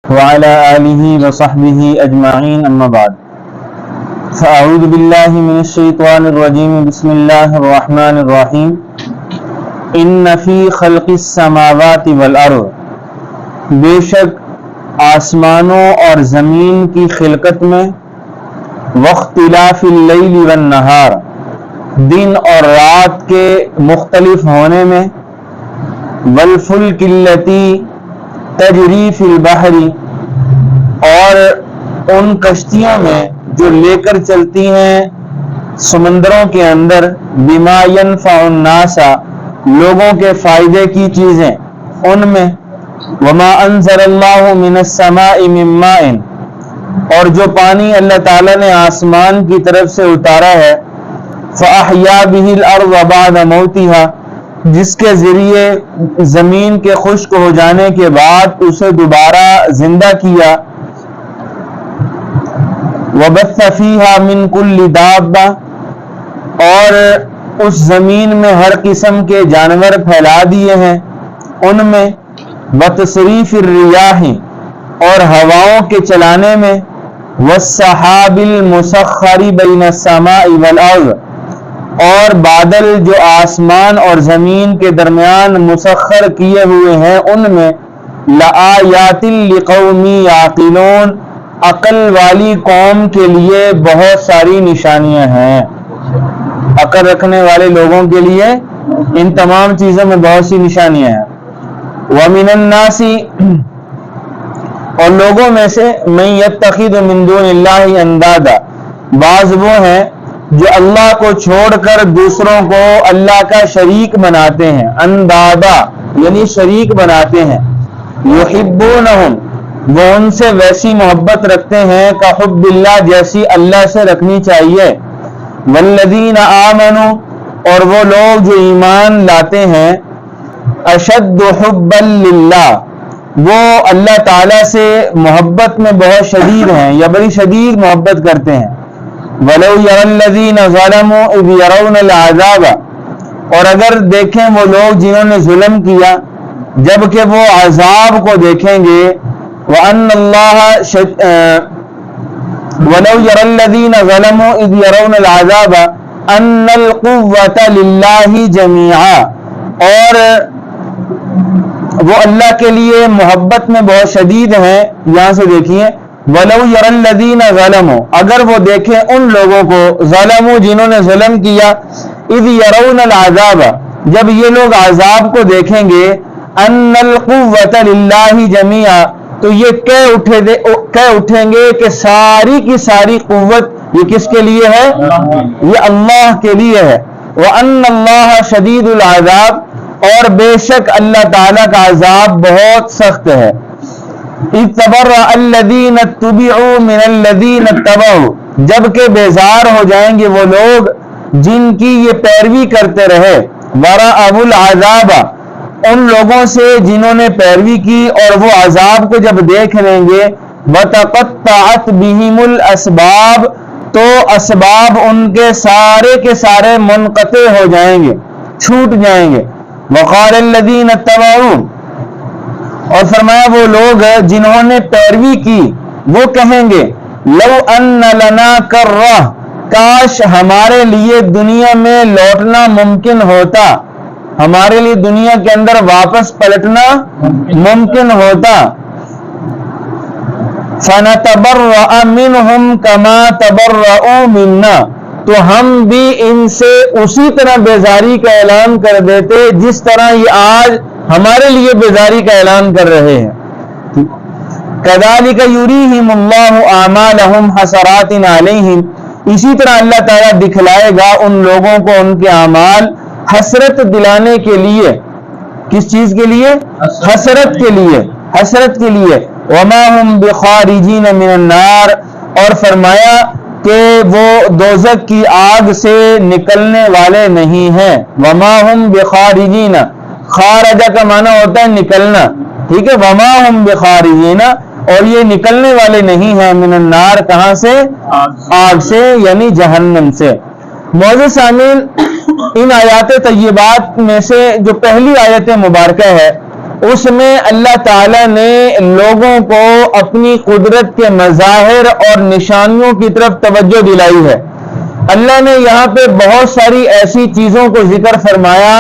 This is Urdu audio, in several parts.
وعلى آله وصحبه أجمعين أما بعد فأعوذ بالله من الشيطان الرجيم بسم الله الرحمن الرحيم إن في خلق السماوات والأرض بے شک آسمانوں اور زمین کی خلقت میں واختلاف اللیل والنہار دن اور رات کے مختلف ہونے میں والفلک التی تجری فی البحر اور ان کشتیوں میں جو لے کر چلتی ہیں سمندروں کے اندر بما ينفع الناس لوگوں کے فائدے کی چیزیں ان میں وما انزل اللہ من السماء من ماء اور جو پانی اللہ تعالیٰ نے آسمان کی طرف سے اتارا ہے فاحیا به الارض بعد موتها جس کے ذریعے زمین کے خشک ہو جانے کے بعد اسے دوبارہ زندہ کیا وبث فیہا من کل دابہ اور اس زمین میں ہر قسم کے جانور پھیلا دیے ہیں ان میں وتصریف الریاح اور ہواؤں کے چلانے میں والسحاب المسخر بین السماء والارض اور بادل جو آسمان اور زمین کے درمیان مسخر کیے ہوئے ہیں ان میں لآیات لقوم یعقلون عقل والی قوم کے لیے بہت ساری نشانیاں ہیں. عقل رکھنے والے لوگوں کے لیے ان تمام چیزوں میں بہت سی نشانیاں ہیں. ومن الناس اور لوگوں میں سے من یتخذ من دون اللہ اندادا بعض وہ ہیں جو اللہ کو چھوڑ کر دوسروں کو اللہ کا شریک بناتے ہیں. اندادا یعنی شریک بناتے ہیں. یحبونہم وہ ان سے ویسی محبت رکھتے ہیں کہ حب اللہ جیسی اللہ سے رکھنی چاہیے. والذین آمنوا اور وہ لوگ جو ایمان لاتے ہیں اشد حبا للہ وہ اللہ تعالیٰ سے محبت میں بہت شدید ہیں یا بڑی شدید محبت کرتے ہیں. وَلَوْ يَرَى الَّذِينَ ظَلَمُوا إِذْ يَرَوْنَ الْعَذَابَ اور اگر دیکھیں وہ لوگ جنہوں نے ظلم کیا جب کہ وہ عذاب کو دیکھیں گے وَأَنَّ اللَّهَ وَلَوْ يَرَى الَّذِينَ ظَلَمُوا إِذْ يَرَوْنَ الْعَذَابَ أَنَّ الْقُوَّةَ لِلَّهِ جَمِيعًا اور وہ اللہ کے لیے محبت میں بہت شدید ہیں. یہاں سے دیکھیے وَلَوْ يَرَى الَّذِينَ ظَلَمُوا اگر وہ دیکھیں ان لوگوں کو ظلموا جنہوں نے ظلم کیا اِذْ يَرَوْنَ الْعَذَابَ جب یہ لوگ عذاب کو دیکھیں گے أَنَّ الْقُوَّةَ لِلَّهِ جَمِيعًا تو یہ کہہ اٹھیں گے کہ ساری کی ساری قوت یہ کس کے لیے ہے؟ یہ اللہ کے لیے ہے. وَأَنَّ اللَّهَ شَدِيدُ الْعَذَابِ اور بے شک اللہ تعالیٰ کا عذاب بہت سخت ہے. اِذْ تَبَرَّأَ الَّذِينَ اتُّبِعُوا مِنَ الَّذِينَ اتَّبَعُوا جبکہ بیزار ہو جائیں گے وہ لوگ جن کی یہ پیروی کرتے رہے وَرَأَوُا الْعَذَابَ ان لوگوں سے جنہوں نے پیروی کی اور وہ عذاب کو جب دیکھ لیں گے وَتَقَطَّعَتْ بِهِمُ الْأَسْبَابُ تو اسباب ان کے سارے منقطع ہو جائیں گے چھوٹ جائیں گے. وَقَالَ الَّذِينَ اتَّبَعُوا اور فرمایا وہ لوگ جنہوں نے پیروی کی وہ کہیں گے لَوْ أَنَّ لَنَا كَرَّةً کاش ہمارے لیے دنیا میں لوٹنا ممکن ہوتا ہمارے لیے دنیا کے اندر واپس پلٹنا ممکن ہوتا. فَنَتَبَرَّأَ مِنْهُمْ كَمَا تَبَرَّؤُوا مِنَّا تو ہم بھی ان سے اسی طرح بیزاری کا اعلان کر دیتے جس طرح یہ آج ہمارے لیے بیزاری کا اعلان کر رہے ہیں. كَذَلِكَ يُرِيهِمُ اللَّهُ أَعْمَالَهُمْ حَسَرَاتٍ عَلَيْهِمْ اسی طرح اللہ تعالیٰ دکھلائے گا ان لوگوں کو ان کے اعمال حسرت دلانے کے لیے. کس چیز کے لیے؟ حسرت کے لیے. وَمَا هُمْ بِخَارِجِينَ مِنَ النَّارِ اور فرمایا کہ وہ دوزخ کی آگ سے نکلنے والے نہیں ہیں. وَمَا هُمْ بِخَارِجِينَ خارجہ کا معنی ہوتا ہے نکلنا. ٹھیک ہے. وَمَا هُمْ بِخَارِجِينَ اور یہ نکلنے والے نہیں ہیں من النار کہاں سے؟ آگ سے یعنی جہنم سے. معزز سامعین ان آیات طیبات میں سے جو پہلی آیت مبارکہ ہے اس میں اللہ تعالیٰ نے لوگوں کو اپنی قدرت کے مظاہر اور نشانیوں کی طرف توجہ دلائی ہے۔ اللہ نے یہاں پہ بہت ساری ایسی چیزوں کو ذکر فرمایا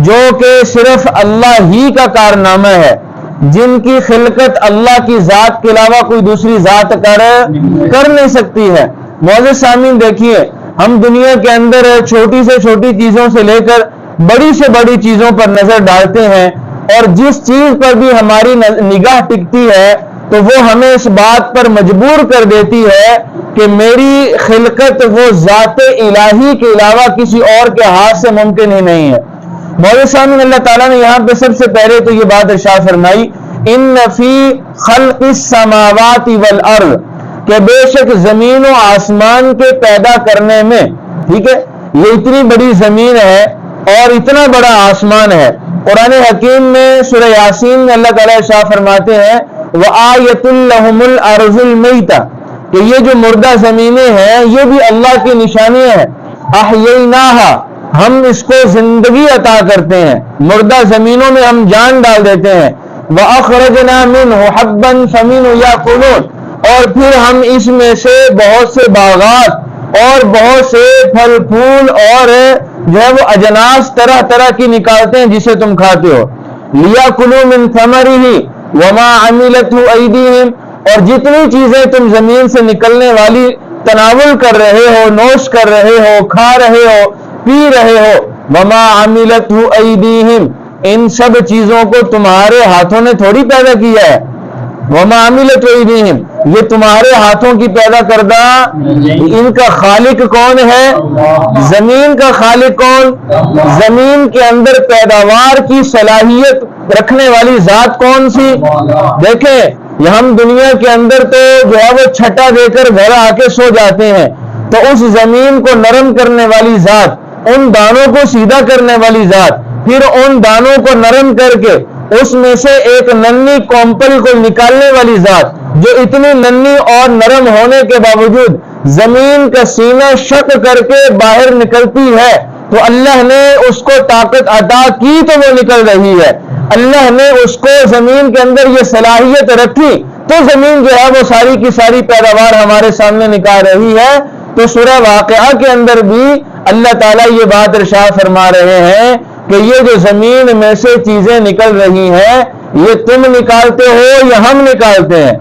جو کہ صرف اللہ ہی کا کارنامہ ہے، جن کی خلقت اللہ کی ذات کے علاوہ کوئی دوسری ذات کر نہیں سکتی ہے۔ معزز سامعین دیکھیے، ہم دنیا کے اندر چھوٹی سے چھوٹی چیزوں سے لے کر بڑی سے بڑی چیزوں پر نظر ڈالتے ہیں، اور جس چیز پر بھی ہماری نگاہ ٹکتی ہے تو وہ ہمیں اس بات پر مجبور کر دیتی ہے کہ میری خلقت وہ ذات الہی کے علاوہ کسی اور کے ہاتھ سے ممکن ہی نہیں ہے۔ مولانا سامعین، اللہ تعالیٰ نے یہاں پہ سب سے پہلے تو یہ بات ارشاد فرمائی، ان فی خلق السماوات والارض، کہ بے شک زمین و آسمان کے پیدا کرنے میں، ٹھیک ہے، یہ اتنی بڑی زمین ہے اور اتنا بڑا آسمان ہے۔ قرآن حکیم میں سورہ یاسین میں اللہ تعالیٰ ارشاد فرماتے ہیں وَآیَةٌ لَهُمُ الْأَرْضُ الْمَيْتَةُ، کہ یہ جو مردہ زمینیں ہیں یہ بھی اللہ کی نشانیاں ہیں۔ أَحْيَيْنَاهَا، ہم اس کو زندگی عطا کرتے ہیں، مردہ زمینوں میں ہم جان ڈال دیتے ہیں۔ وَأَخْرَجْنَا مِنْهُ حَبًّا فَمِنْهُ يَأْكُلُونَ، اور پھر ہم اس میں سے بہت سے باغات اور بہت سے پھل پھول اور جو ہے وہ اجناس طرح طرح کی نکالتے ہیں جسے تم کھاتے ہو۔ لِيَأْكُلُوا مِنْ ثَمَرِهِ وَمَا عَمِلَتْهُ أَيْدِيهِمْ، اور جتنی چیزیں تم زمین سے نکلنے والی تناول کر رہے ہو، نوش کر رہے ہو، کھا رہے ہو، پی رہے ہو، وَمَا عَمِلَتْهُ أَيْدِيهِمْ، ان سب چیزوں کو تمہارے ہاتھوں نے تھوڑی پیدا کیا ہے۔ وَمَا عَمِلَتْهُ أَيْدِيهِمْ، یہ تمہارے ہاتھوں کی پیدا کردہ، ان کا خالق کون ہے؟ زمین کا خالق کون؟ زمین کے اندر پیداوار کی صلاحیت رکھنے والی ذات کون سی؟ دیکھیں، یہ ہم دنیا کے اندر تو جو ہے وہ چھٹا دے کر گھر آ کے سو جاتے ہیں، تو اس زمین کو نرم کرنے والی ذات، ان دانوں کو سیدھا کرنے والی ذات، پھر ان دانوں کو نرم کر کے اس میں سے ایک ننھی کومپل کو نکالنے والی ذات، جو اتنی ننھی اور نرم ہونے کے باوجود زمین کا سینہ شق کر کے باہر نکلتی ہے، تو اللہ نے اس کو طاقت عطا کی تو وہ نکل رہی ہے۔ اللہ نے اس کو زمین کے اندر یہ صلاحیت رکھی تو زمین جو ہے وہ ساری کی ساری پیداوار ہمارے سامنے نکال رہی ہے۔ تو سورہ واقعہ کے اندر بھی اللہ تعالیٰ یہ بات ارشاد فرما رہے ہیں کہ یہ جو زمین میں سے چیزیں نکل رہی ہیں یہ تم نکالتے ہو یا ہم نکالتے ہیں؟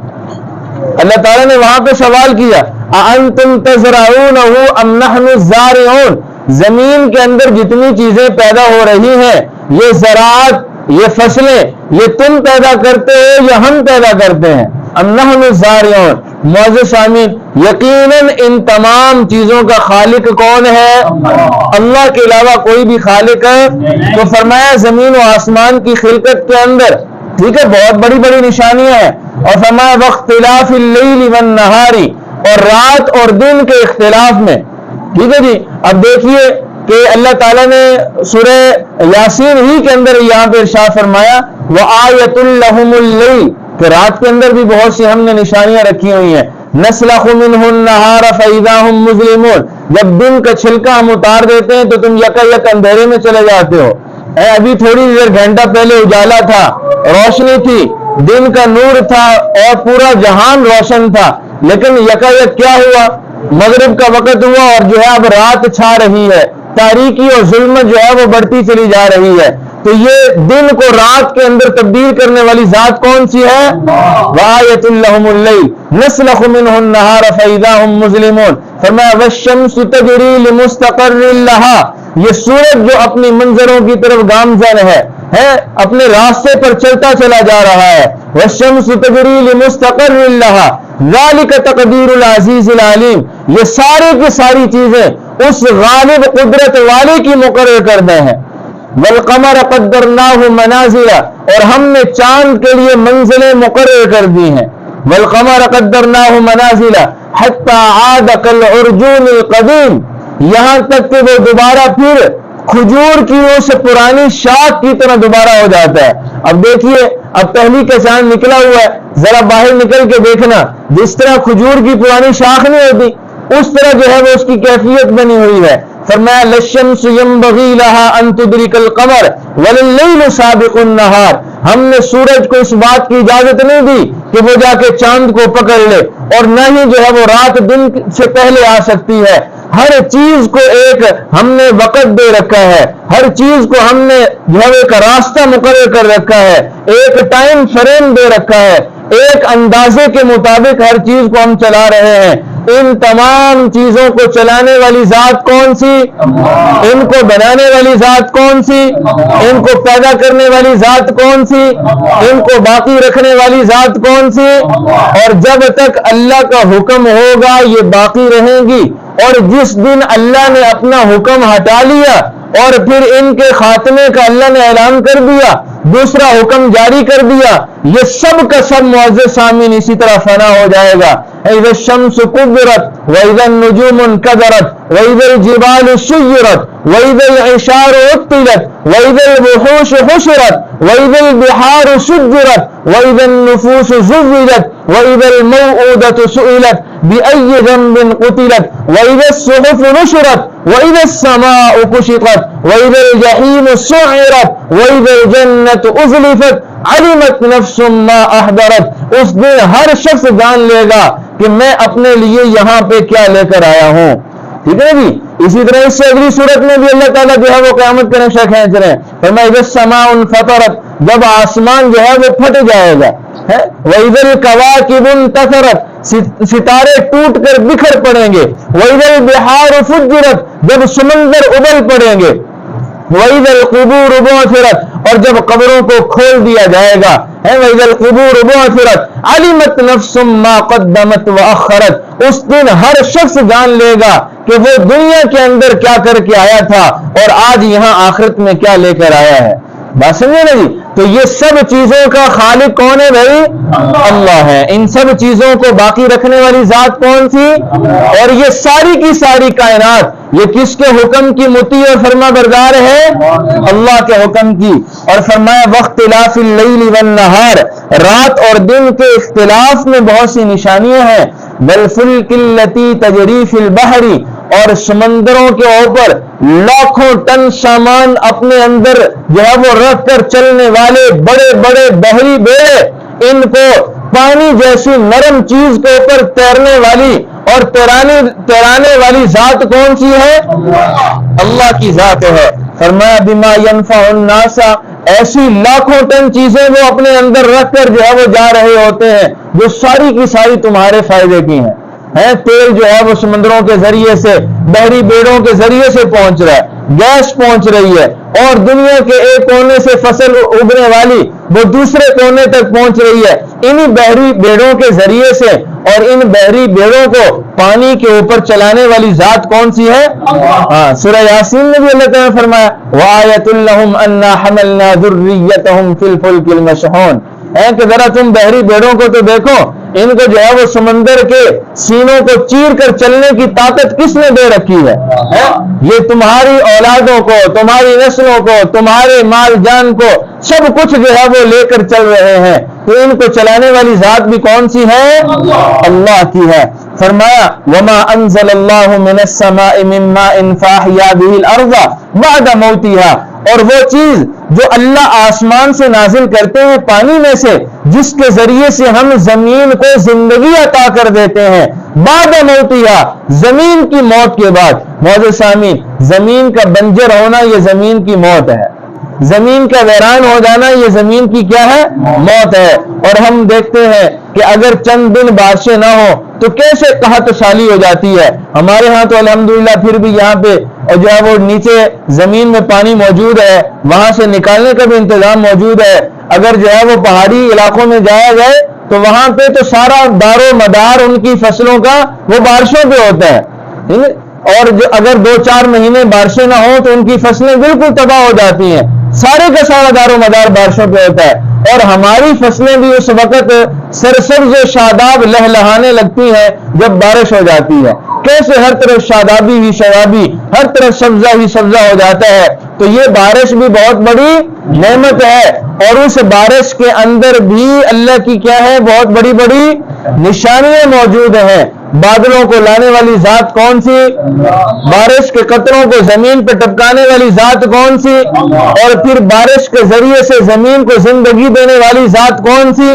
اللہ تعالیٰ نے وہاں پہ سوال کیا أَأَنْتُمْ تَزْرَعُونَهُ أَمْ نَحْنُ الزَّارِعُونَ، زمین کے اندر جتنی چیزیں پیدا ہو رہی ہیں، یہ زراعت، یہ فصلیں، یہ تم پیدا کرتے ہو یا ہم پیدا کرتے ہیں؟ أَمْ نَحْنُ الزَّارِعُونَ۔ معزز سامعین، یقیناً ان تمام چیزوں کا خالق کون ہے؟ اللہ کے علاوہ کوئی بھی خالق ہے؟ تو فرمایا زمین و آسمان کی خلقت کے اندر، ٹھیک ہے، بہت بڑی بڑی نشانیاں ہیں، اور فرمایا وَاخْتِلَافِ اللَّيْلِ وَالنَّهَارِ، اور رات اور دن کے اختلاف میں، ٹھیک ہے جی۔ اب دیکھیے کہ اللہ تعالیٰ نے سورہ یاسین ہی کے اندر یہاں پہ ارشاد فرمایا وَآیَةٌ لَهُمُ اللَّيْلُ، کہ رات کے اندر بھی بہت سی ہم نے نشانیاں رکھی ہوئی ہیں۔ نَسْلَخُ مِنْهُ النَّهَارَ فَإِذَا هُمْ مُظْلِمُونَ، جب دن کا چھلکا ہم اتار دیتے ہیں تو تم یک اندھیرے میں چلے جاتے ہو۔ ابھی تھوڑی دیر گھنٹہ پہلے اجالا تھا، روشنی تھی، دن کا نور تھا اور پورا جہان روشن تھا، لیکن یکایک کیا ہوا؟ مغرب کا وقت ہوا اور جو ہے اب رات چھا رہی ہے، تاریکی اور ظلمت جو ہے وہ بڑھتی چلی جا رہی ہے۔ تو یہ دن کو رات کے اندر تبدیل کرنے والی ذات کون سی ہے؟ وَآیَةٌ لَهُمُ اللَّيْلُ نَسْلَخُ مِنْهُ النَّهَارَ فَإِذَا هُمْ مُظْلِمُونَ۔ فرمایا وَالشَّمْسُ تَجْرِي لِمُسْتَقَرٍّ لَهَا، یہ سورج جو اپنی منظروں کی طرف گامزن ہے اپنے راستے پر چلتا چلا جا رہا ہے۔ وَالشَّمْسُ تَجْرِي لِمُسْتَقَرٍّ لَهَا ذَلِكَ تَقْدِيرُ الْعَزِيزِ الْعَلِيمِ، یہ ساری کی ساری چیزیں اس غالب قدرت والے کی مقرر کردہ ہیں۔ وَالْقَمَرَ قَدَّرْنَاهُ مَنَازِلَ، اور ہم نے چاند کے لیے منزلیں مقرر کر دی ہیں۔ وَالْقَمَرَ قَدَّرْنَاهُ مَنَازِلَ حَتَّى عَادَ كَالْعُرْجُونِ الْقَدِيمِ، یہاں تک کہ وہ دوبارہ پھر کھجور کی اس پرانی شاخ کی طرح دوبارہ ہو جاتا ہے۔ اب دیکھیے، اب پہلی کا چاند نکلا ہوا ہے، ذرا باہر نکل کے دیکھنا، جس طرح کھجور کی پرانی شاخ نہیں ہوتی اس طرح جو ہے وہ اس کی کیفیت بنی ہوئی ہے۔ فرمایا لَلشَّمْسُ يَنبَغِي لَهَا أَن تُدْرِكَ الْقَمَرَ وَلِلَّيْلُ سَابِقُ النَّهَارِ، ہم نے سورج کو اس بات کی اجازت نہیں دی کہ وہ جا کے چاند کو پکڑ لے، اور نہ ہی جو ہے وہ رات دن سے پہلے آ سکتی ہے۔ ہر چیز کو ایک ہم نے وقت دے رکھا ہے، ہر چیز کو ہم نے جو ہے ایک راستہ مقرر کر رکھا ہے، ایک ٹائم فریم دے رکھا ہے، ایک اندازے کے مطابق ہر چیز کو ہم چلا رہے ہیں۔ ان تمام چیزوں کو چلانے والی ذات کون سی؟ ان کو بنانے والی ذات کون سی؟ ان کو پیدا کرنے والی ذات کون سی؟ ان کو باقی رکھنے والی ذات کون سی؟ اور جب تک اللہ کا حکم ہوگا یہ باقی رہیں گی، اور جس دن اللہ نے اپنا حکم ہٹا لیا اور پھر ان کے خاتمے کا اللہ نے اعلان کر دیا، دوسرا حکم جاری کر دیا، یہ سب کا سب معزز سامعین اسی طرح فنا ہو جائے گا۔ اذا الشمس كبرت واذا النجوم انكدرت واذا الجبال سيرت واذا العشار عطلت واذا الوحوش حشرت واذا البحار سجرت واذا النفوس زوجت واذا الموءودة سئلت بأي ذنب قتلت واذا الصحف نشرت واذا السماء كشطت واذا الجحيم سعرت واذا الجنة أزلفت علمت نفس ما احضرت۔ اس دن ہر شخص جان لے گا کہ میں اپنے لیے یہاں پہ کیا لے کر آیا ہوں۔ ٹھیک ہے جی؟ اسی طرح اس سے اگلی صورت میں بھی اللہ تعالیٰ جو ہے وہ قیامت کا نقشہ کھینچ رہے ہیں۔ فرمایا اذا السماء انفطرت، جب آسمان جو ہے وہ پھٹ جائے گا۔ واذا الكواكب انتثرت، ستارے ٹوٹ کر بکھر پڑیں گے۔ واذا البحار فجرت، جب سمندر ابل پڑیں گے۔ وَإِذَا الْقُبُورُ بُعْثِرَتْ، اور جب قبروں کو کھول دیا جائے گا۔ وَإِذَا الْقُبُورُ بُعْثِرَتْ عَلِمَتْ نَفْسٌ مَّا قَدَّمَتْ وَأَخَّرَتْ، اس دن ہر شخص جان لے گا کہ وہ دنیا کے اندر کیا کر کے آیا تھا اور آج یہاں آخرت میں کیا لے کر آیا ہے۔ بات سمجھے نا جی؟ تو یہ سب چیزوں کا خالق کون ہے بھائی؟ اللہ ہے۔ ان سب چیزوں کو باقی رکھنے والی ذات کون سی؟ اور یہ ساری کی ساری کائنات یہ کس کے حکم کی مطیع اور فرما بردار ہے؟ اللہ کے حکم کی۔ اور فرمایا واختلاف اللیل والنہار، رات اور دن کے اختلاف میں بہت سی نشانیاں ہیں۔ والفلک التی تجری فی البحر، اور سمندروں کے اوپر لاکھوں ٹن سامان اپنے اندر جو ہے وہ رکھ کر چلنے والے بڑے بڑے بحری بیڑے، ان کو پانی جیسی نرم چیز کے اوپر تیرنے والی اور تیرانے والی ذات کون سی ہے؟ اللہ کی ذات ہے۔ فرمایا بما ينفع الناس، ایسی لاکھوں ٹن چیزیں وہ اپنے اندر رکھ کر جو ہے وہ جا رہے ہوتے ہیں جو ساری کی ساری تمہارے فائدے کی ہیں۔ تیل جو ہے وہ سمندروں کے ذریعے سے، بحری بیڑوں کے ذریعے سے پہنچ رہا ہے، گیس پہنچ رہی ہے، اور دنیا کے ایک کونے سے فصل اگنے والی وہ دوسرے کونے تک پہنچ رہی ہے انہی بحری بیڑوں کے ذریعے سے۔ اور ان بحری بیڑوں کو پانی کے اوپر چلانے والی ذات کون سی ہے؟ سورہ یاسین میں بھی اللہ تعالیٰ نے فرمایا وَآیَةٌ لَهُمْ أَنَّا حَمَلْنَا ذُرِّيَّتَهُمْ فِي الْفُلْكِ الْمَشْحُونِ، کہ ذرا تم بحری بیڑوں کو تو دیکھو، ان کو جو ہے وہ سمندر کے سینوں کو چیر کر چلنے کی طاقت کس نے دے رکھی ہے؟ یہ تمہاری اولادوں کو، تمہاری نسلوں کو، تمہارے مال جان کو سب کچھ جو ہے وہ لے کر چل رہے ہیں۔ تو ان کو چلانے والی ذات بھی کون سی ہے؟ اللہ کی ہے۔ فرمایا وما انزل اللہ من السماء من ماء فاحیا به الارض بعد موتها، اور وہ چیز جو اللہ آسمان سے نازل کرتے ہیں پانی میں سے، جس کے ذریعے سے ہم زمین کو زندگی عطا کر دیتے ہیں، بعد موتها، زمین کی موت کے بعد۔ معزز سامعین، زمین کا بنجر ہونا یہ زمین کی موت ہے، زمین کا ویران ہو جانا یہ زمین کی کیا ہے؟ موت ہے۔ اور ہم دیکھتے ہیں کہ اگر چند دن بارشیں نہ ہو تو کیسے قحط سالی ہو جاتی ہے۔ ہمارے ہاں تو الحمدللہ پھر بھی یہاں پہ جو ہے وہ نیچے زمین میں پانی موجود ہے، وہاں سے نکالنے کا بھی انتظام موجود ہے۔ اگر جو ہے وہ پہاڑی علاقوں میں جایا جائے تو وہاں پہ تو سارا دار و مدار ان کی فصلوں کا وہ بارشوں پہ ہوتا ہے، اور اگر 2-4 مہینے بارشیں نہ ہوں تو ان کی فصلیں بالکل تباہ ہو جاتی ہیں، سارے کا سارا دار و مدار بارشوں پہ ہوتا ہے۔ اور ہماری فصلیں بھی اس وقت سرسبز و شاداب لہلہانے لگتی ہیں جب بارش ہو جاتی ہے، کیسے ہر طرف شادابی ہی شادابی، ہر طرف سبزہ ہی سبزہ ہو جاتا ہے۔ تو یہ بارش بھی بہت بڑی نعمت ہے، اور اس بارش کے اندر بھی اللہ کی کیا ہے؟ بہت بڑی بڑی نشانیاں موجود ہیں۔ بادلوں کو لانے والی ذات کون سی؟ بارش کے قطروں کو زمین پہ ٹپکانے والی ذات کون سی؟ اور پھر بارش کے ذریعے سے زمین کو زندگی دینے والی ذات کون سی؟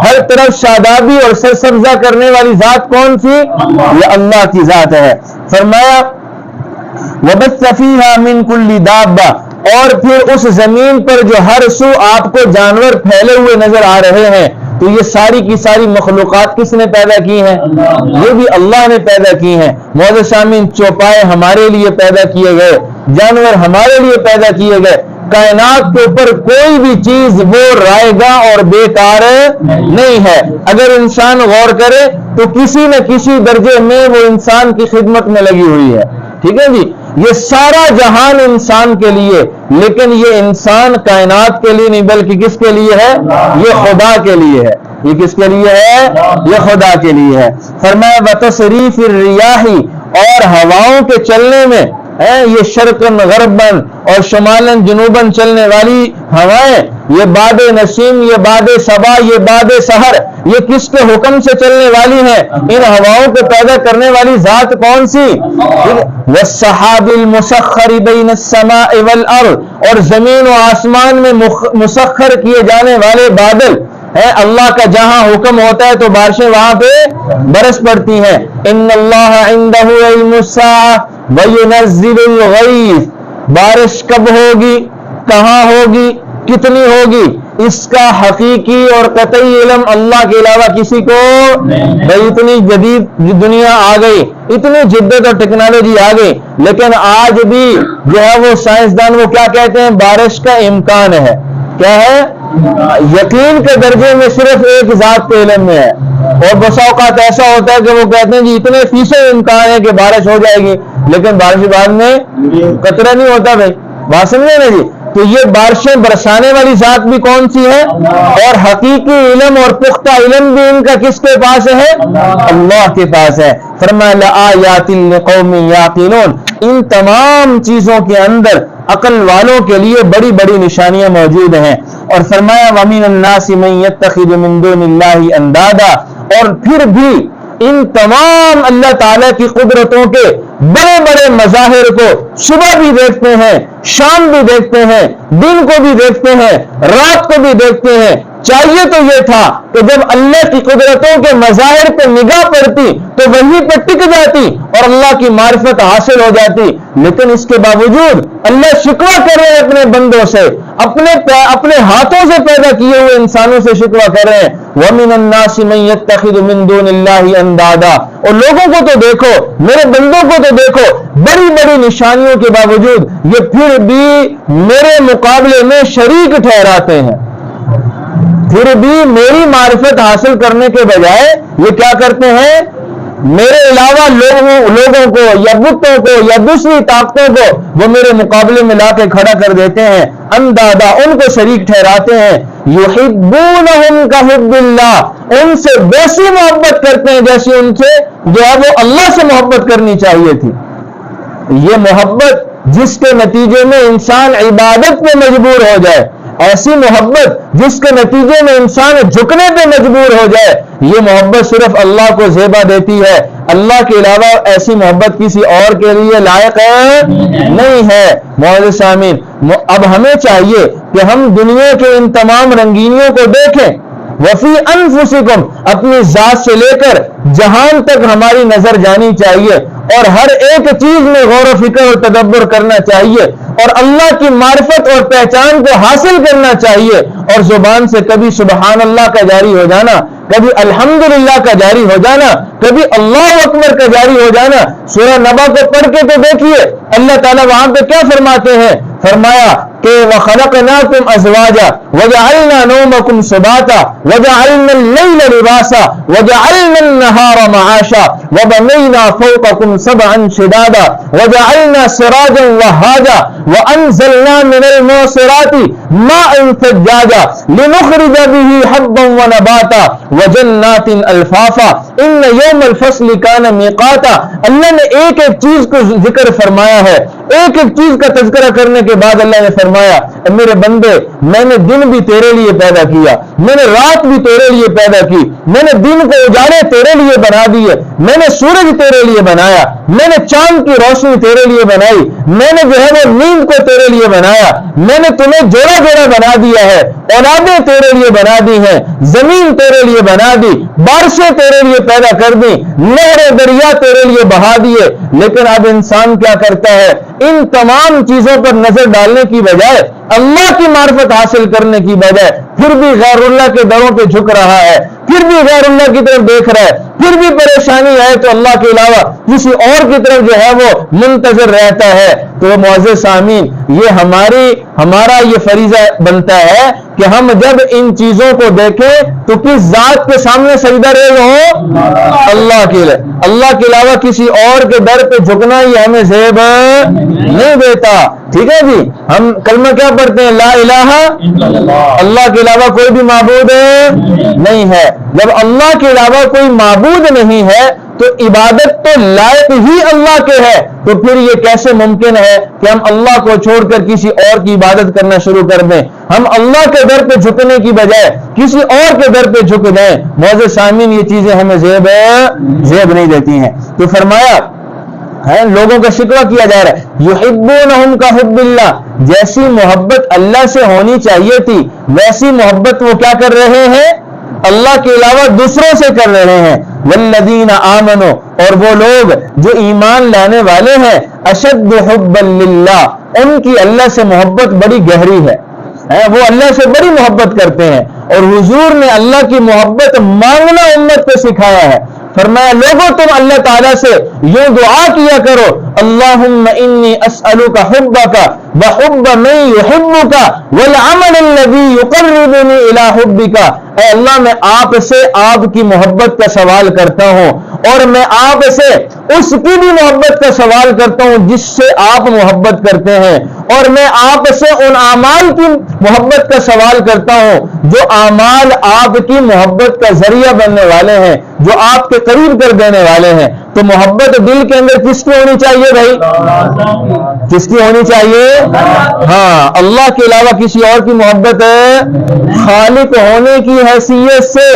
ہر طرف شادابی اور سرسبزہ کرنے والی ذات کون سی؟ یہ اللہ کی ذات ہے۔ فرمایا وَبَثَّ فِيهَا مِن كُلِّ دَابَّةٍ، اور پھر اس زمین پر جو ہر سو آپ کو جانور پھیلے ہوئے نظر آ رہے ہیں، تو یہ ساری کی ساری مخلوقات کس نے پیدا کی ہیں؟ یہ بھی اللہ نے پیدا کی ہیں۔ معزز سامعین، چوپائے ہمارے لیے پیدا کیے گئے، جانور ہمارے لیے پیدا کیے گئے۔ کائنات کے اوپر کوئی بھی چیز وہ رائے گا اور بیکار نہیں ہے۔ اگر انسان غور کرے تو کسی نہ کسی درجے میں وہ انسان کی خدمت میں لگی ہوئی ہے، ٹھیک ہے جی؟ یہ سارا جہان انسان کے لیے، لیکن یہ انسان کائنات کے لیے نہیں بلکہ کس کے لیے ہے؟ یہ خدا کے لیے ہے۔ یہ کس کے لیے ہے؟ یہ خدا کے لیے ہے۔ فرمایا وتصریف الریاح، اور ہواؤں کے چلنے میں، یہ شرقاً غرباً اور شمالاً جنوباً چلنے والی ہوائیں، یہ باد نسیم، یہ باد صبا، یہ باد سحر، یہ کس کے حکم سے چلنے والی ہیں؟ ان ہواؤں کو پیدا کرنے والی ذات کون سی؟ والسحاب المسخر بین السماء والارض، اور زمین و آسمان میں مسخر کیے جانے والے بادل، اللہ کا جہاں حکم ہوتا ہے تو بارشیں وہاں پہ برس پڑتی ہیں۔ ان اللہ عنده علم الساعة وینزل الغیث، بارش کب ہوگی، کہاں ہوگی، کتنی ہوگی، اس کا حقیقی اور قطعی علم اللہ کے علاوہ کسی کو بھائی اتنی جدید دنیا آ گئی، اتنی جدت اور ٹیکنالوجی آ گئی، لیکن آج بھی جو ہے وہ سائنسدان وہ کیا کہتے ہیں؟ بارش کا امکان ہے۔ کیا ہے؟ یقین کے درجے میں صرف ایک ذات کے علم میں ہے، اور بسا اوقات ایسا ہوتا ہے کہ وہ کہتے ہیں جی اتنے فیصد امکان ہے کہ بارش ہو جائے گی، لیکن بارش بعد میں قطرہ نہیں ہوتا۔ بھائی بات سمجھے نا جی؟ تو یہ بارشیں برسانے والی ذات بھی کون سی ہے؟ اور حقیقی علم اور پختہ علم بھی ان کا کس کے پاس ہے؟ اللہ کے پاس ہے۔ فرمایا لآیات لقوم یعقلون، ان تمام چیزوں کے اندر عقل والوں کے لیے بڑی بڑی نشانیاں موجود ہیں۔ اور فرمایا وَمِنَ النَّاسِ مَن يَتَّخِذُ مِن دُونِ اللَّهِ أَندَادًا، اور پھر بھی ان تمام اللہ تعالیٰ کی قدرتوں کے بڑے بڑے مظاہر کو صبح بھی دیکھتے ہیں، شام بھی دیکھتے ہیں، دن کو بھی دیکھتے ہیں، رات کو بھی دیکھتے ہیں۔ چاہیے تو یہ تھا کہ جب اللہ کی قدرتوں کے مظاہر پہ نگاہ پڑتی تو وہیں پہ ٹک جاتی اور اللہ کی معرفت حاصل ہو جاتی، لیکن اس کے باوجود اللہ شکوہ کر رہے ہیں اپنے بندوں سے، اپنے ہاتھوں سے پیدا کیے ہوئے انسانوں سے شکوہ کر رہے ہیں۔ وَمِنَ النَّاسِ مَن يَتَّخِذُ مِن دُونِ اللَّهِ أَندَادًا، اور لوگوں کو تو دیکھو، میرے بندوں کو تو دیکھو، بڑی بڑی نشانیوں کے باوجود یہ پھر بھی میرے مقابلے میں شریک ٹھہراتے ہیں، پھر بھی میری معرفت حاصل کرنے کے بجائے یہ کیا کرتے ہیں؟ میرے علاوہ لوگوں کو یا بتوں کو یا دوسری طاقتوں کو وہ میرے مقابلے میں لا کے کھڑا کر دیتے ہیں، اندادا، ان کو شریک ٹھہراتے ہیں۔ یحبونہم کحب اللہ، ان سے ویسی محبت کرتے ہیں جیسی ان سے جو ہے وہ اللہ سے محبت کرنی چاہیے تھی۔ یہ محبت جس کے نتیجے میں انسان عبادت پہ مجبور ہو جائے، ایسی محبت جس کے نتیجے میں انسان جھکنے پہ مجبور ہو جائے، یہ محبت صرف اللہ کو زیبا دیتی ہے، اللہ کے علاوہ ایسی محبت کسی اور کے لیے لائق نہیں ہے۔ معزز سامعین، اب ہمیں چاہیے کہ ہم دنیا کے ان تمام رنگینیوں کو دیکھیں، وفی انفسکم، اپنی ذات سے لے کر جہان تک ہماری نظر جانی چاہیے، اور ہر ایک چیز میں غور و فکر اور تدبر کرنا چاہیے، اور اللہ کی معرفت اور پہچان کو حاصل کرنا چاہیے، اور زبان سے کبھی سبحان اللہ کا جاری ہو جانا، کبھی الحمدللہ کا جاری ہو جانا، کبھی اللہ اکبر کا جاری ہو جانا۔ سورہ نبا کو پڑھ کے تو دیکھیے اللہ تعالیٰ وہاں پہ کیا فرماتے ہیں؟ فرمایا کہ وَخَلَقْنَاكُمْ أَزْوَاجًا وَجَعَلْنَا نَوْمَكُمْ سُبَاتًا وَجَعَلْنَا اللَّيْلَ لِبَاسًا وَجَعَلْنَا النَّهَارَ مَعَاشًا وَبَنَيْنَا فَوْقَكُمْ سَبْعًا شِدَادًا وَجَعَلْنَا سِرَاجًا وَهَّاجًا وَأَنزَلْنَا مِنَ الْمُعْصِرَاتِ مَاءً ثَجَّاجًا لِنُخْرِجَ بِهِ حَبًّا وَنَبَاتًا وَجَنَّاتٍ أَلْفَافًا إِنَّ يَوْمَ الْفَصْلِ كَانَ مِيقَاتًا۔ اللہ نے ایک ایک چیز کو ذکر فرمایا ہے، ایک ایک چیز کا تذکرہ کرنے کے بعد اللہ نے فرمایا اے میرے بندے میں نے دن بھی تیرے لیے پیدا کیا, میں نے رات بھی تیرے لیے پیدا کی, میں نے دن کو اجالے تیرے لیے بنا دیے, میں نے سورج تیرے لیے بنایا, میں نے چاند کی روشنی تیرے لیے بنائی, میں نے جو ہے وہ نیند کو تیرے لیے بنایا, میں نے تمہیں جوڑا جوڑا بنا دیا ہے, اولادیں تیرے لیے بنا دی ہیں, زمین تیرے لیے بنا دی, بارشیں تیرے لیے پیدا کر دی, نہریں دریا تیرے لیے بہا دیے. لیکن اب انسان کیا کرتا ہے, ان تمام چیزوں پر نظر ڈالنے کی بجائے, اللہ کی معرفت حاصل کرنے کی بجائے پھر بھی غیر اللہ کے دروں پہ جھک رہا ہے, پھر بھی غیر اللہ کی طرف دیکھ رہا ہے, پھر بھی پریشانی ہے تو اللہ کے علاوہ کسی اور کی طرف جو ہے وہ منتظر رہتا ہے. تو معزز سامعین, یہ ہمارا یہ فریضہ بنتا ہے کہ ہم جب ان چیزوں کو دیکھیں تو کس ذات کے سامنے سجدہ ریز ہو, اللہ کے لیے. اللہ کے علاوہ کسی اور کے در پہ جھکنا یہ ہمیں زیب نہیں دیتا. ٹھیک ہے جی, ہم کلمہ کیا پڑھتے ہیں, لا الہ اللہ کے علاوہ کوئی بھی معبود نہیں ہے. جب اللہ کے علاوہ کوئی معبود نہیں ہے تو عبادت تو لائق ہی اللہ کے ہے, تو پھر یہ کیسے ممکن ہے کہ ہم اللہ کو چھوڑ کر کسی اور کی عبادت کرنا شروع کر دیں, ہم اللہ کے در پہ جھکنے کی بجائے کسی اور کے در پہ جھک دیں. معزز سامعین, یہ چیزیں ہمیں زیب نہیں دیتی ہیں. تو فرمایا ہے لوگوں کا شکوہ کیا جا رہا ہے, یحبونہم کا حب اللہ, جیسی محبت اللہ سے ہونی چاہیے تھی ویسی محبت وہ کیا کر رہے ہیں, اللہ کے علاوہ دوسروں سے کر رہے ہیں. والذین آمنوا, اور وہ لوگ جو ایمان لانے والے ہیں, اشد حبا للہ, ان کی اللہ سے محبت بڑی گہری ہے, وہ اللہ سے بڑی محبت کرتے ہیں. اور حضور نے اللہ کی محبت مانگنا امت کو سکھایا ہے. فرمایا لوگوں تم اللہ تعالیٰ سے یوں دعا کیا کرو, اللہم انی اسألک حبک وحب من یحبک والعمل الذی یقربنی الی حبک. اے اللہ میں آپ سے آپ کی محبت کا سوال کرتا ہوں, اور میں آپ سے اس کی بھی محبت کا سوال کرتا ہوں جس سے آپ محبت کرتے ہیں, اور میں آپ سے ان اعمال کی محبت کا سوال کرتا ہوں جو اعمال آپ کی محبت کا ذریعہ بننے والے ہیں, جو آپ کے قریب کر دینے والے ہیں. تو محبت دل کے اندر کس کی ہونی چاہیے بھائی, کس کی ہونی چاہیے, ہاں اللہ کے علاوہ کسی اور کی محبت ہے. خالق ہونے کی حیثیت سے,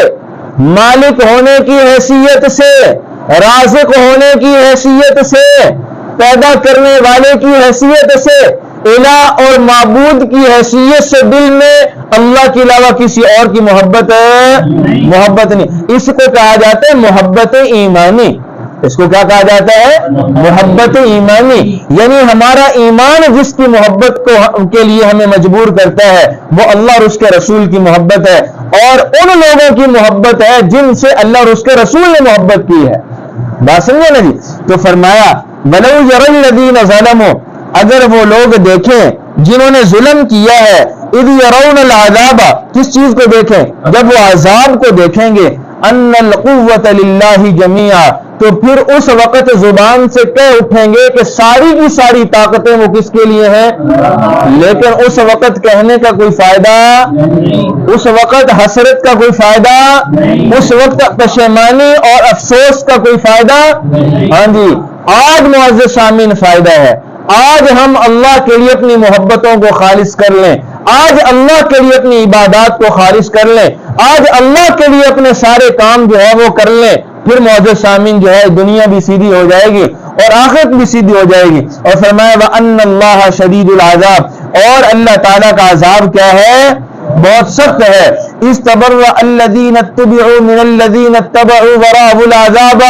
مالک ہونے کی حیثیت سے, رازق ہونے کی حیثیت سے, پیدا کرنے والے کی حیثیت سے, الہ اور معبود کی حیثیت سے دل میں اللہ کے علاوہ کسی اور کی محبت نہیں. اس کو کہا جاتا ہے محبت ایمانی. اس کو کیا کہا جاتا ہے, محبت ایمانی. یعنی ہمارا ایمان جس کی محبت کے لیے ہمیں مجبور کرتا ہے وہ اللہ اور اس کے رسول کی محبت ہے, اور ان لوگوں کی محبت ہے جن سے اللہ اور اس کے رسول نے محبت کی ہے. بات سمجھے نا جی. تو فرمایا وَلَوْ يَرَى الَّذِينَ ظَلَمُوا, اگر وہ لوگ دیکھیں جنہوں نے ظلم کیا ہے, اِذْ يَرَوْنَ الْعَذَابَ, کس چیز کو دیکھیں, جب وہ عذاب کو دیکھیں گے, أَنَّ الْقُوَّةَ لِلَّهِ جَمِيعًا, تو پھر اس وقت زبان سے کہہ اٹھیں گے کہ ساری کی ساری طاقتیں وہ کس کے لیے ہیں. لیکن اس وقت کہنے کا کوئی فائدہ, اس وقت حسرت کا کوئی فائدہ, اس وقت پشیمانی اور افسوس کا کوئی فائدہ. ہاں جی, آج معزز سامعین فائدہ ہے. آج ہم اللہ کے لیے اپنی محبتوں کو خالص کر لیں, آج اللہ کے لیے اپنی عبادات کو خالص کر لیں, آج اللہ کے لیے اپنے سارے کام جو ہے وہ کر لیں, پھر معزز سامعین جو ہے دنیا بھی سیدھی ہو جائے گی اور آخرت بھی سیدھی ہو جائے گی. اور فرمایا وَأَنَّ اللَّهَ شَدِيدُ الْعَذَابِ, اور اللہ تعالیٰ کا عذاب کیا ہے, بہت سخت ہے. اِذْ تَبَرَّأَ الَّذِينَ اتَّبَعُوا مِنَ الَّذِينَ اتَّبَعُوا وَرَأَوُا الْعَذَابَ.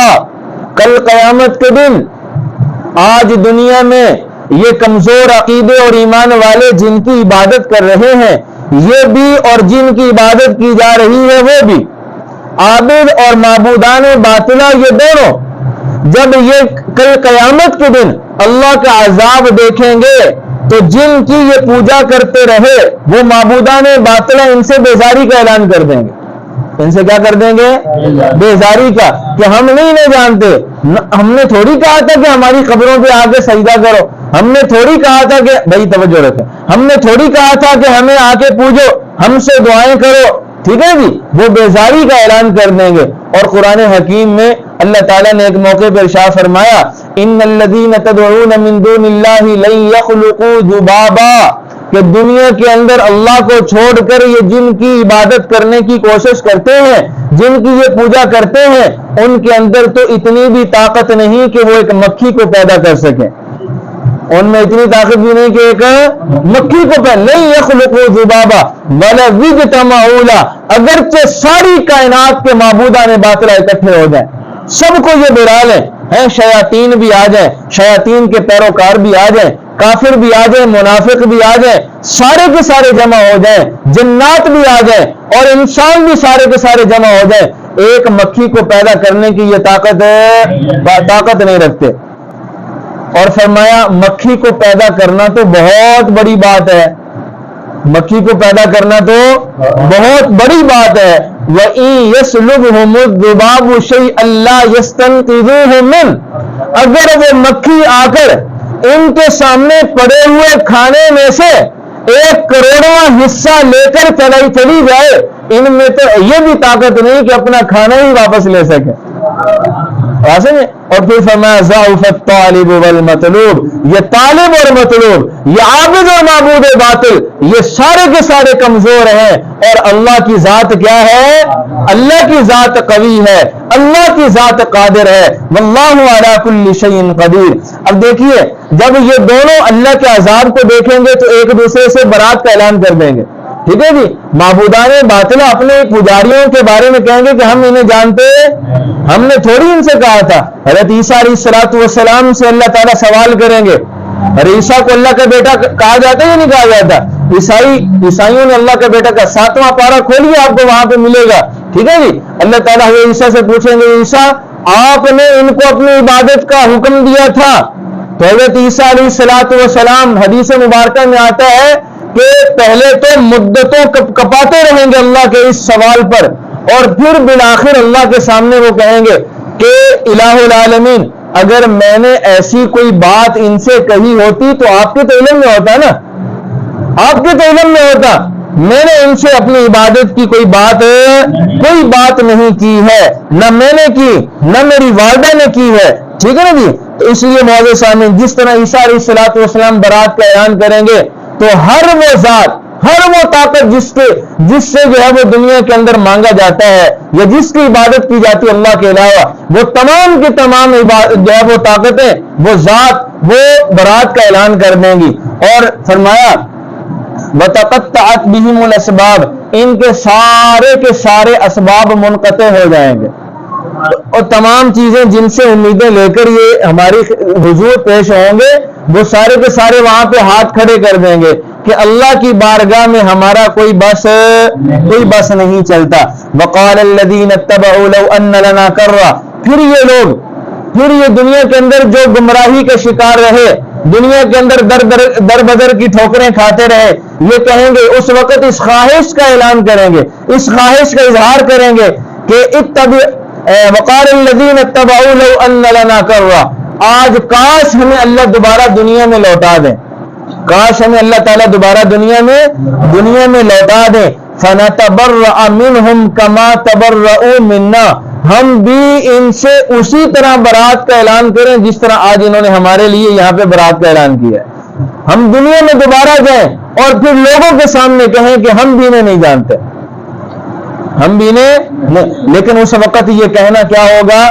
کل قیامت کے دن آج دنیا میں یہ کمزور عقیدے اور ایمان والے جن کی عبادت کر رہے ہیں یہ بھی, اور جن کی عبادت کی جا رہی ہے وہ بھی, عابد اور معبودان باطلہ یہ دونوں, جب یہ کل قیامت کے دن اللہ کا عذاب دیکھیں گے تو جن کی یہ پوجا کرتے رہے وہ معبودان باطلہ ان سے بیزاری کا اعلان کر دیں گے. ان سے کیا کر دیں گے, بیزاری کا, کہ ہم نہیں جانتے, ہم نے تھوڑی کہا تھا کہ ہماری قبروں پہ آ کے سجدہ کرو, ہم نے تھوڑی کہا تھا کہ بھائی توجہ رکھیں, ہم نے تھوڑی کہا تھا کہ ہمیں آ کے پوجو, ہم سے دعائیں کرو, ٹھیک ہے جی، وہ بیزاری کا اعلان کر دیں گے۔ اور قرآن حکیم میں اللہ تعالیٰ نے ایک موقع پر ارشاد فرمایا ان الذین تدعون من دون اللہ لن یخلقوا ذبابا، کہ دنیا کے اندر اللہ کو چھوڑ کر یہ جن کی عبادت کرنے کی کوشش کرتے ہیں، جن کی یہ پوجا کرتے ہیں، ان کے اندر تو اتنی بھی طاقت نہیں کہ وہ ایک مکھی کو پیدا کر سکیں، ان میں اتنی طاقت بھی نہیں کہ ایک مکھی کو لن یخلقوا ذبابا ولو اجتمعوا لہ، اگرچہ ساری کائنات کے معبودان باطلہ اکٹھے ہو جائیں، سب کو یہ بلا لیں، شیاطین بھی آ جائیں، شیاطین کے پیروکار بھی آ جائیں، کافر بھی آ جائیں، منافق بھی آ جائیں، سارے کے سارے جمع ہو جائیں، جنات بھی آ جائیں اور انسان بھی سارے کے سارے جمع ہو جائیں، ایک مکھی کو پیدا کرنے کی یہ طاقت نہیں رکھتے۔ اور فرمایا مکھی کو پیدا کرنا تو بہت بڑی بات ہے، مکھی کو پیدا کرنا تو بہت بڑی بات ہے۔ وَإِن يَسْلُبْهُمُ الذُّبَابُ شَيْئًا لَّا يَسْتَنقِذُوهُ مِنْهُ، اگر وہ مکھی آ کر ان کے سامنے پڑے ہوئے کھانے میں سے 1 کروڑواں حصہ لے کر چلی جائے، ان میں تو یہ بھی طاقت نہیں کہ اپنا کھانا ہی واپس لے سکے۔ اور پھر فرمایا ضعف الطالب والمطلوب، یہ طالب اور مطلوب، یہ عابد اور معبود باطل، یہ سارے کے سارے کمزور ہیں، اور اللہ کی ذات کیا ہے؟ اللہ کی ذات قوی ہے، اللہ کی ذات قادر ہے، واللہ علی کل شیء قدیر۔ اب دیکھیے جب یہ دونوں اللہ کے عذاب کو دیکھیں گے تو ایک دوسرے سے برات کا اعلان کر دیں گے، ٹھیک ہے جی۔ معبودان باطلہ اپنے پجاریوں کے بارے میں کہیں گے کہ ہم انہیں جانتے، ہم نے تھوڑی ان سے کہا تھا۔ حضرت عیسیٰ علیہ السلام سے اللہ تعالیٰ سوال کریں گے، ارے عیسیٰ کو اللہ کا بیٹا کہا جاتا ہے یا نہیں کہا جاتا؟ عیسائیوں نے اللہ کا بیٹا کا 7واں پارہ کھولیے، آپ کو وہاں پہ ملے گا، ٹھیک ہے جی۔ اللہ تعالیٰ عیسیٰ سے پوچھیں گے عیسیٰ آپ نے ان کو اپنی عبادت کا حکم دیا تھا، تو حضرت عیسیٰ علیہ السلام حدیث مبارکہ میں آتا ہے کہ پہلے تو مدتوں کپاتے رہیں گے اللہ کے اس سوال پر، اور پھر بالآخر اللہ کے سامنے وہ کہیں گے کہ الہ العالمین اگر میں نے ایسی کوئی بات ان سے کہی ہوتی تو آپ کے تو علم میں ہوتا نا، آپ کے تو علم میں ہوتا، میں نے ان سے اپنی عبادت کی کوئی بات نہیں کی ہے، نہ میں نے کی نہ میری والدہ نے کی ہے، ٹھیک ہے نا جی۔ تو اس لیے معزز سامعین جس طرح عیسیٰ علیہ السلام برات کا اعلان کریں گے تو ہر وہ ذات، ہر وہ طاقت جس سے جو ہے وہ دنیا کے اندر مانگا جاتا ہے یا جس کی عبادت کی جاتی ہے اللہ کے علاوہ، وہ تمام کی تمام جو ہے وہ طاقتیں، وہ ذات، وہ برات کا اعلان کر دیں گی۔ اور فرمایا وَتَقَطَّعَتْ بِهِمُ الْأَسْبَابُ، ان کے سارے اسباب منقطع ہو جائیں گے، اور تمام چیزیں جن سے امیدیں لے کر یہ ہماری حضور پیش ہوں گے وہ سارے کے سارے وہاں پہ ہاتھ کھڑے کر دیں گے کہ اللہ کی بارگاہ میں ہمارا کوئی بس نہیں چلتا۔ وقال الذین اتبعوا لو ان لنا کرہ، پھر یہ دنیا کے اندر جو گمراہی کے شکار رہے، دنیا کے اندر در بدر کی ٹھوکریں کھاتے رہے، یہ کہیں گے اس وقت اس خواہش کا اعلان کریں گے، اس خواہش کا اظہار کریں گے کہ وقال الذین اتبعوا لو ان لنا کرہ، آج کاش ہمیں اللہ دوبارہ دنیا میں لوٹا دیں، کاش ہمیں اللہ تعالیٰ دوبارہ دنیا میں لوٹا دیں۔ فَنَتَبَرَّأَ مِنْهُمْ كَمَا تَبَرَّؤُوا مِنَّا، ہم بھی ان سے اسی طرح برات کا اعلان کریں جس طرح آج انہوں نے ہمارے لیے یہاں پہ برات کا اعلان کیا ہے۔ ہم دنیا میں دوبارہ جائیں اور پھر لوگوں کے سامنے کہیں کہ ہم بھی انہیں نہیں جانتے، ہم بھی نہیں، لیکن اس وقت یہ کہنا کیا ہوگا؟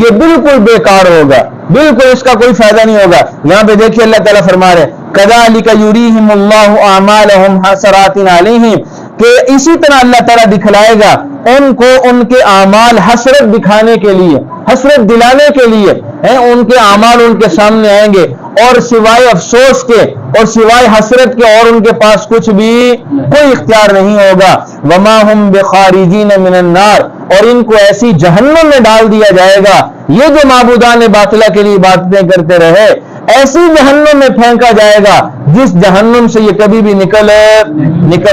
یہ بالکل بیکار ہوگا، بالکل اس کا کوئی فائدہ نہیں ہوگا۔ یہاں پہ دیکھیے اللہ تعالیٰ فرما رہے كَذَلِكَ يُرِيهِمُ اللَّهُ أَعْمَالَهُمْ حَسَرَاتٍ عَلَيْهِمْ، کہ اسی طرح اللہ تعالیٰ دکھلائے گا ان کو ان کے اعمال حسرت دکھانے کے لیے، حسرت دلانے کے لیے، ان کے اعمال ان کے سامنے آئیں گے اور سوائے افسوس کے اور سوائے حسرت کے اور ان کے پاس کچھ بھی کوئی اختیار نہیں ہوگا۔ وَمَا هُمْ بِخَارِجِينَ مِنَ النَّارِ، اور ان کو ایسی جہنم میں ڈال دیا جائے گا، یہ جو معبودان باطلہ کے لیے عبادتیں کرتے رہے ایسی جہنم میں پھینکا جائے گا جس جہنم سے یہ کبھی بھی نکل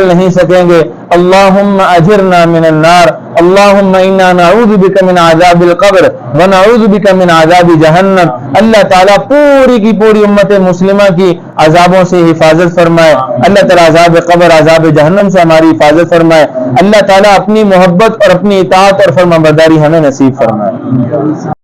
نہیں سکیں گے. اللہم اجرنا من النار، اللہم انا نعوذ بک من عذاب القبر ونعوذ بک من عذاب جہنم. اللہ تعالیٰ پوری کی پوری امت مسلمہ کی عذابوں سے حفاظت فرمائے. اللہ تعالیٰ عذاب قبر، عذاب جہنم سے ہماری حفاظت فرمائے. اللہ تعالیٰ اپنی محبت اور اپنی اطاعت اور فرمانبرداری ہمیں نصیب فرمائے.